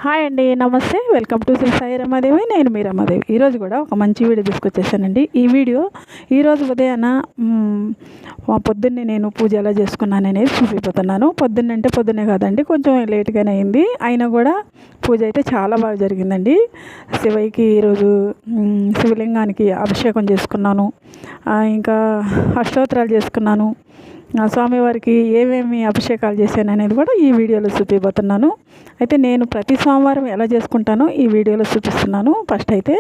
Hi అండి, నమస్తే. Welcome to Sri Sai Ramadevi. నేను మీ రమాదేవి. ఈరోజు కూడా ఒక మంచి వీడియో తీసుకొచ్చేసానండి. ఈ వీడియో ఈరోజు ఉదయాన పొద్దున్నే నేను పూజ ఎలా చేసుకున్నాను అనేది చూపిపోతున్నాను. పొద్దున్నే కాదండి, కొంచెం లేట్గానే అయింది. అయినా కూడా పూజ అయితే చాలా బాగా జరిగిందండి. శివయ్యకి ఈరోజు శివలింగానికి అభిషేకం చేసుకున్నాను. ఇంకా అష్టోత్తరాలు చేసుకున్నాను. స్వామివారికి ఏమేమి అభిషేకాలు చేశాను అనేది కూడా ఈ వీడియోలో చూపిపోతున్నాను. అయితే నేను ప్రతి సోమవారం ఎలా చేసుకుంటానో ఈ వీడియోలో చూపిస్తున్నాను. ఫస్ట్ అయితే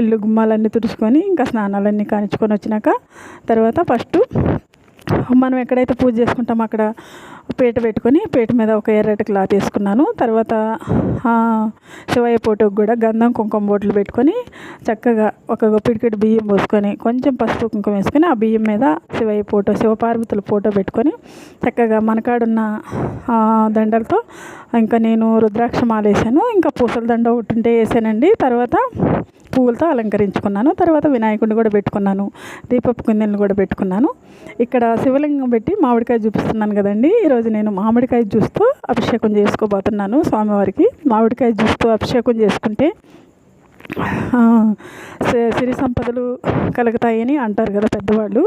ఇల్లు గుమ్మాలన్నీ తుడుచుకొని ఇంకా స్నానాలన్నీ కానిచ్చుకొని వచ్చినాక తర్వాత ఫస్ట్ మనం ఎక్కడైతే పూజ చేసుకుంటామో అక్కడ పీట పెట్టుకొని పీట మీద ఒక ఎర్రటి క్లాత్ వేసుకున్నాను. తర్వాత శివయ్య ఫోటోకి కూడా గంధం కుంకుమ బొట్లు పెట్టుకొని చక్కగా ఒక పిడికెడు బియ్యం పోసుకొని కొంచెం పసుపు కుంకుమ వేసుకొని ఆ బియ్యం మీద శివయ్య ఫోటో శివపార్వతుల ఫోటో పెట్టుకొని చక్కగా మనకాడున్న దండలతో ఇంకా నేను రుద్రాక్ష మాల వేసాను. ఇంకా పూసల దండ ఒకటి ఉంటే వేసానండి. తర్వాత పువ్వులతో అలంకరించుకున్నాను. తర్వాత వినాయకుడిని కూడా పెట్టుకున్నాను. దీపపు కుందెలను కూడా పెట్టుకున్నాను. ఇక్కడ శివలింగం పెట్టి మామిడికాయ చూపిస్తున్నాను కదండి. ఈరోజు నేను మామిడికాయ జ్యూస్తో అభిషేకం చేసుకోబోతున్నాను. స్వామివారికి మామిడికాయ జ్యూస్తో అభిషేకం చేసుకుంటే సిరి సంపదలు కలుగుతాయని అంటారు కదా పెద్దవాళ్ళు.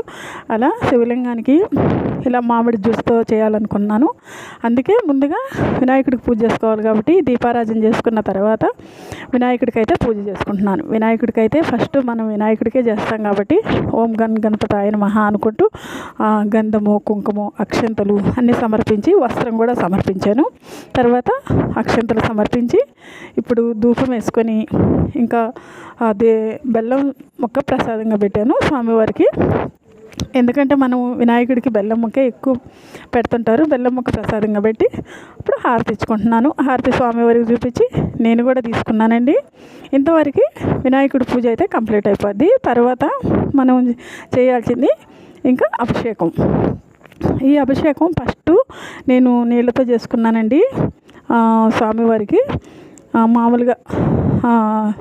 అలా శివలింగానికి ఇలా మామిడి జ్యూస్తో చేయాలనుకున్నాను. అందుకే ముందుగా వినాయకుడికి పూజ చేసుకోవాలి కాబట్టి దీపారాజన చేసుకున్న తర్వాత వినాయకుడికి అయితే పూజ చేసుకుంటున్నాను. వినాయకుడికి అయితే ఫస్ట్ మనం వినాయకుడికే చేస్తాం కాబట్టి ఓం గణపతాయ నమః అనుకుంటూ గంధము కుంకుమ అక్షంతలు అన్నీ సమర్పించి వస్త్రం కూడా సమర్పించాను. తర్వాత అక్షంతలు సమర్పించి ఇప్పుడు ధూపం వేసుకొని ఇంకా అదే బెల్లం ముక్క ప్రసాదంగా పెట్టాను స్వామివారికి. ఎందుకంటే మనం వినాయకుడికి బెల్లం ముక్క ఎక్కువ పెడుతుంటారు. బెల్లం ముక్క ప్రసాదంగా పెట్టి ఇప్పుడు హారతి ఇచ్చుకుంటున్నాను. హారతి స్వామివారికి చూపించి నేను కూడా తీసుకున్నానండి. ఇంతవరకు వినాయకుడి పూజ అయితే కంప్లీట్ అయిపోద్ది. తర్వాత మనం చేయాల్సింది ఇంకా అభిషేకం. ఈ అభిషేకం ఫస్ట్ నేను నీళ్ళతో చేసుకున్నానండి. స్వామివారికి మామూలుగా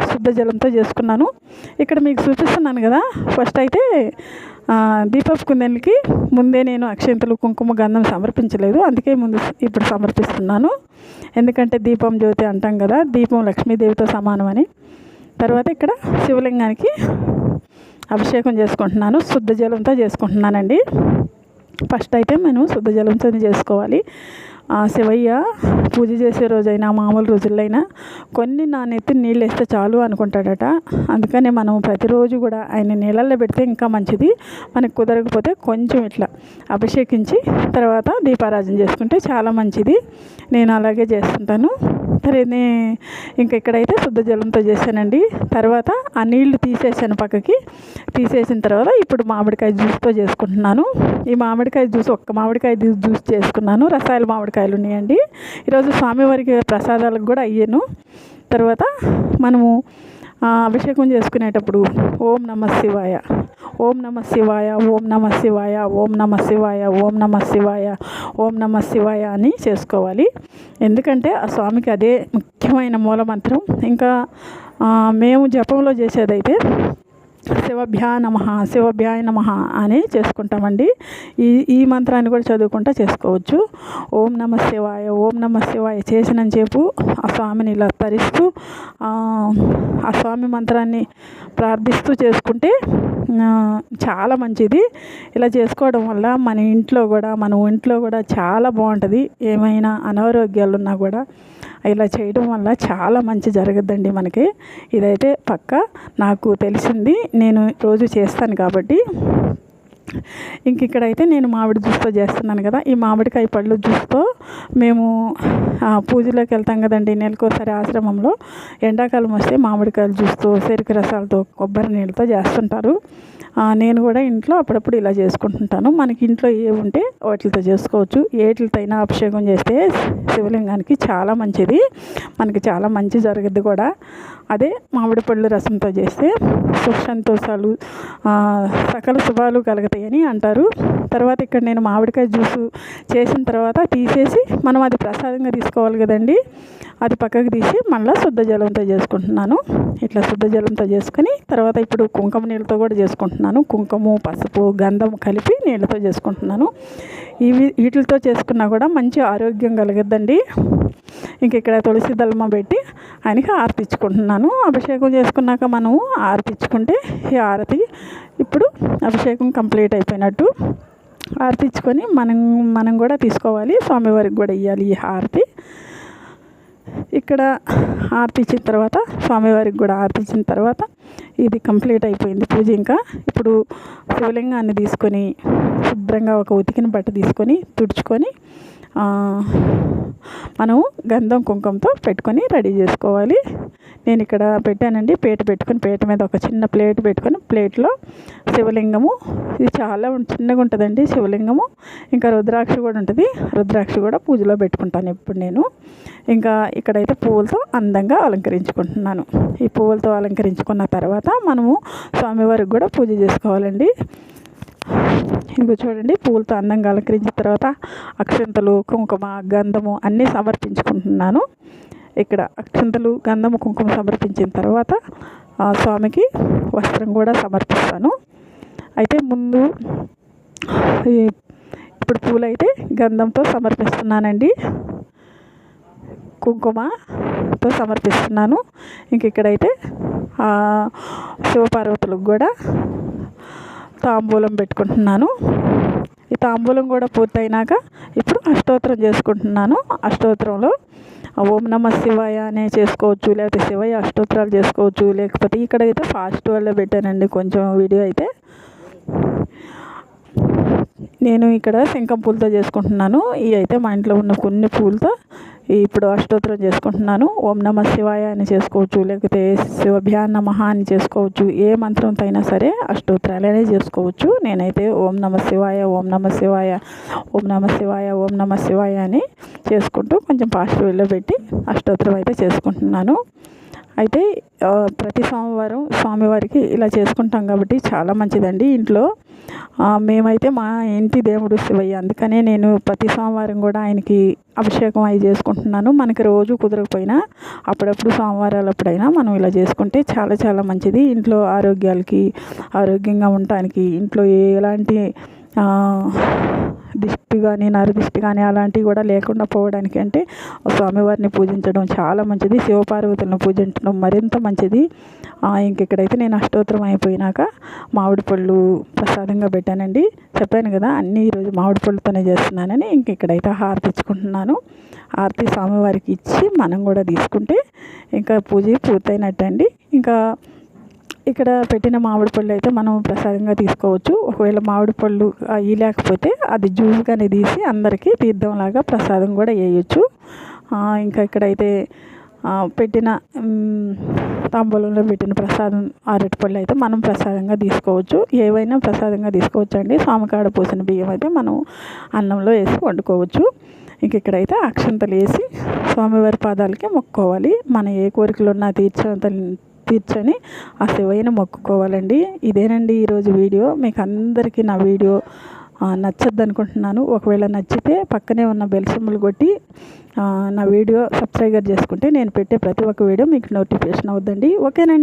శుద్ధ జలంతో చేసుకున్నాను. ఇక్కడ మీకు చూపిస్తున్నాను కదా. ఫస్ట్ అయితే దీపపు కుందెలకి ముందే నేను అక్షంతలు కుంకుమ గంధం సమర్పించలేదు. అందుకే ఇప్పుడు సమర్పిస్తున్నాను. ఎందుకంటే దీపం జ్యోతి అంటాం కదా, దీపం లక్ష్మీదేవితో సమానమని. తర్వాత ఇక్కడ శివలింగానికి అభిషేకం చేసుకుంటున్నాను. శుద్ధ జలంతో చేసుకుంటున్నానండి. ఫస్ట్ అయితే నేను శుద్ధ జలంతో చేసుకోవాలి. శివయ్య పూజ చేసే రోజైనా మామూలు రోజులైనా కొన్ని నా నెత్తి నీళ్ళు వేస్తే చాలు అనుకుంటాడట. అందుకని మనం ప్రతిరోజు కూడా ఆయన నీళ్ళల్లో పెడితే ఇంకా మంచిది. మనకు కుదరకపోతే కొంచెం ఇట్లా అభిషేకించి తర్వాత దీపారాజన చేసుకుంటే చాలా మంచిది. నేను అలాగే చేస్తుంటాను. సరే ఇంకా ఇక్కడైతే శుద్ధ జలంతో చేశానండి. తర్వాత ఆ నీళ్లు తీసేసాను పక్కకి. తీసేసిన తర్వాత ఇప్పుడు మామిడికాయ జ్యూస్తో చేసుకుంటున్నాను. ఈ మామిడికాయ జ్యూస్ ఒక్క మామిడికాయ జ్యూస్ చేసుకున్నాను. రసాయన మామిడికాయలు ఉన్నాయండి. ఈరోజు స్వామివారికి ప్రసాదాలకు కూడా అయ్యాను. తర్వాత మనము అభిషేకం చేసుకునేటప్పుడు ఓం నమః శివాయ, ఓం నమః శివాయ, ఓం నమః శివాయ, ఓం నమః శివాయ, ఓం నమః శివాయ, ఓం నమః శివాయ అని చేసుకోవాలి. ఎందుకంటే ఆ స్వామికి అదే ముఖ్యమైన మూలమంత్రం. ఇంకా మేము జపంలో చేసేదైతే శివభ్యాయ నమః, శివభ్యాయ నమః అని చేసుకుంటామండి. ఈ మంత్రాన్ని కూడా చదువుకుంటూ చేసుకోవచ్చు. ఓం నమః శివాయ, ఓం నమః శివాయ చేసినంతసేపు ఆ స్వామిని ఇలా తరిస్తూ ఆ స్వామి మంత్రాన్ని ప్రార్థిస్తూ చేసుకుంటే చాలా మంచిది. ఇలా చేసుకోవడం వల్ల మన ఇంట్లో కూడా చాలా బాగుంటుంది. ఏమైనా అనారోగ్యాలు ఉన్నా కూడా ఇలా చేయడం వల్ల చాలా మంచి జరగద్దండి మనకి. ఇదైతే పక్కా నాకు తెలిసింది. నేను రోజు చేస్తాను కాబట్టి. ఇక్కడైతే నేను మామిడి జ్యూస్తో చేస్తున్నాను కదా. ఈ మామిడికాయ పళ్ళు జ్యూస్తో మేము పూజలోకి వెళ్తాం కదండి నెలకోసారి ఆశ్రమంలో. ఎండాకాలం వస్తే మామిడికాయల జ్యూస్తో చెరుకు రసాలతో కొబ్బరి నీళ్ళతో చేస్తుంటారు. నేను కూడా ఇంట్లో అప్పుడప్పుడు ఇలా చేసుకుంటుంటాను. మనకి ఇంట్లో ఏ ఉంటే వాటితో చేసుకోవచ్చు. ఏటితో అయినా అభిషేకం చేస్తే శివలింగానికి చాలా మంచిది. మనకి చాలా మంచి జరుగుద్ది కూడా. అదే మామిడి పళ్ళు రసంతో చేస్తే సుఖ సంతోషాలు సకల శుభాలు కలుగుతాయని అంటారు తర్వాత ఇక్కడ నేను మామిడికాయ జ్యూసు చేసిన తర్వాత తీసేసి మనం అది ప్రసాదంగా తీసుకోవాలి కదండి, అది పక్కకు తీసి మళ్ళీ శుద్ధ జలంతో చేసుకుంటున్నాను. ఇట్లా శుద్ధ జలంతో చేసుకొని తర్వాత ఇప్పుడు కుంకుమ నీళ్ళతో కూడా చేసుకుంటున్నాను. కుంకుమ, పసుపు, గంధం కలిపి నీళ్ళతో చేసుకుంటున్నాను. వీటితో చేసుకున్నా కూడా మంచి ఆరోగ్యం కలగద్దండి. ఇంక ఇక్కడ తులసి దళమ పెట్టి ఆయనకి హారతి ఇచ్చుకుంటున్నాను. అభిషేకం చేసుకున్నాక మనం హారతి ఇచ్చుకుంటే ఈ హారతి ఇప్పుడు అభిషేకం కంప్లీట్ అయిపోయినట్టు. హారతి ఇచ్చుకొని మనం కూడా తీసుకోవాలి, స్వామివారికి కూడా ఇవ్వాలి ఈ హారతి. ఇక్కడ హారతి ఇచ్చిన తర్వాత స్వామివారికి కూడా హారతి ఇచ్చిన తర్వాత ఇది కంప్లీట్ అయిపోయింది పూజ. ఇంకా ఇప్పుడు శివలింగాన్ని తీసుకొని శుభ్రంగా ఒక ఉతికిన బట్ట తీసుకొని తుడుచుకొని మనం గంధం కుంకుమతో పెట్టుకొని రెడీ చేసుకోవాలి. నేను ఇక్కడ పెట్టానండి, పీట మీద ఒక చిన్న ప్లేట్ పెట్టుకొని ప్లేట్లో శివలింగము, ఇది చాలా చిన్నగా ఉంటుందండి శివలింగము, ఇంకా రుద్రాక్ష కూడా ఉంటుంది. రుద్రాక్ష కూడా పూజలో పెట్టుకుంటాను ఇప్పుడు నేను. ఇంకా ఇక్కడైతే పువ్వులతో అందంగా అలంకరించుకుంటున్నాను. ఈ పువ్వులతో అలంకరించుకున్న తర్వాత మనము స్వామివారికి కూడా పూజ చేసుకోవాలండి. ఇదిగో చూడండి, పువ్వులతో అందంగా అలంకరించిన తర్వాత అక్షంతలు, కుంకుమ, గంధము అన్నీ సమర్పించుకుంటున్నాను. ఇక్కడ అక్షంతలు, గంధము, కుంకుమ సమర్పించిన తర్వాత స్వామికి వస్త్రం కూడా సమర్పిస్తాను. అయితే ముందు ఇప్పుడు పూలు అయితే గంధంతో సమర్పిస్తున్నానండి, కుంకుమతో సమర్పిస్తున్నాను. ఇంక ఇక్కడైతే శివపార్వతులకు కూడా తాంబూలం పెట్టుకుంటున్నాను. ఈ తాంబూలం కూడా పూర్తయినాక ఇప్పుడు అష్టోత్తరం చేసుకుంటున్నాను. అష్టోత్తరంలో ఓం నమ శివాయ అనే చేసుకోవచ్చు, లేకపోతే శివయ్య అష్టోత్తరాలు చేసుకోవచ్చు, లేకపోతే ఇక్కడైతే ఫాస్ట్ వల్ల పెట్టానండి కొంచెం వీడియో అయితే. నేను ఇక్కడ శంఖం పూలతో చేసుకుంటున్నాను. ఇవి అయితే మా ఇంట్లో ఉన్న కొన్ని పూలతో ఇప్పుడు అష్టోత్తరం చేసుకుంటున్నాను. ఓం నమ శివాయ అని చేసుకోవచ్చు, లేకపోతే శివభ్యా నమః అని చేసుకోవచ్చు. ఏ మంత్రంతో అయినా సరే అష్టోత్తరాలనే చేసుకోవచ్చు. నేనైతే ఓం నమ శివాయ, ఓం నమ శివాయ, ఓం నమ శివాయ, ఓం నమ శివాయ అని చేసుకుంటూ కొంచెం ఫాస్ట్ వేలో పెట్టి అష్టోత్తరం అయితే చేసుకుంటున్నాను. అయితే ప్రతి సోమవారం స్వామివారికి ఇలా చేసుకుంటాం కాబట్టి చాలా మంచిదండి. ఇంట్లో మేమైతే మా ఇంటి దేవుడు శివయ్య, అందుకనే నేను ప్రతి సోమవారం కూడా ఆయనకి అభిషేకం అవి చేసుకుంటున్నాను. మనకి రోజు కుదరకపోయినా అప్పుడప్పుడు సోమవారాలప్పుడైనా మనం ఇలా చేసుకుంటే చాలా చాలా మంచిది. ఇంట్లో ఆరోగ్యంగా ఉండటానికి, ఇంట్లో ఎలాంటి దిష్టి కానీ నరదిష్టి కానీ అలాంటివి కూడా లేకుండా పోవడానికి అంటే స్వామివారిని పూజించడం చాలా మంచిది. శివపార్వతులను పూజించడం మరింత మంచిది. ఇంకెక్కడైతే నేను అష్టోత్తరం అయిపోయినాక మామిడి పళ్ళు ప్రసాదంగా పెట్టానండి. చెప్పాను కదా అన్నీ ఈరోజు మామిడి పళ్ళుతోనే చేస్తున్నానని. ఇక్కడైతే హారతి ఇచ్చుకుంటున్నాను. హారతి స్వామివారికి ఇచ్చి మనం కూడా తీసుకుంటే ఇంకా పూజ పూర్తయినట్టండి. ఇంకా ఇక్కడ పెట్టిన మామిడి పళ్ళు అయితే మనం ప్రసాదంగా తీసుకోవచ్చు. ఒకవేళ మామిడి పళ్ళు అవి లేకపోతే అది జ్యూస్గానే తీసి అందరికీ తీర్థంలాగా ప్రసాదం కూడా వేయచ్చు. ఇంకా ఇక్కడైతే పెట్టిన తాంబూలంలో పెట్టిన ప్రసాదం అరటిపళ్ళు అయితే మనం ప్రసాదంగా తీసుకోవచ్చు. ఏవైనా ప్రసాదంగా తీసుకోవచ్చు అండి. స్వామికాడ పోసిన బియ్యం అయితే మనం అన్నంలో వేసి వండుకోవచ్చు. ఇంక ఇక్కడైతే అక్షంతలు వేసి స్వామివారి పాదాలకి మొక్కుకోవాలి. మన ఏ కోరికలు ఉన్నా తీర్చని ఆ శివయ్యను మొక్కుకోవాలండి. ఇదేనండి ఈరోజు వీడియో. మీకు అందరికీ నా వీడియో నచ్చద్దు అనుకుంటున్నాను. ఒకవేళ నచ్చితే పక్కనే ఉన్న బెల్ సింబల్ కొట్టి నా వీడియో సబ్స్క్రైబ్ చేసుకుంటే నేను పెట్టే ప్రతి ఒక్క వీడియో మీకు నోటిఫికేషన్ అవుద్దండి. ఓకేనండి.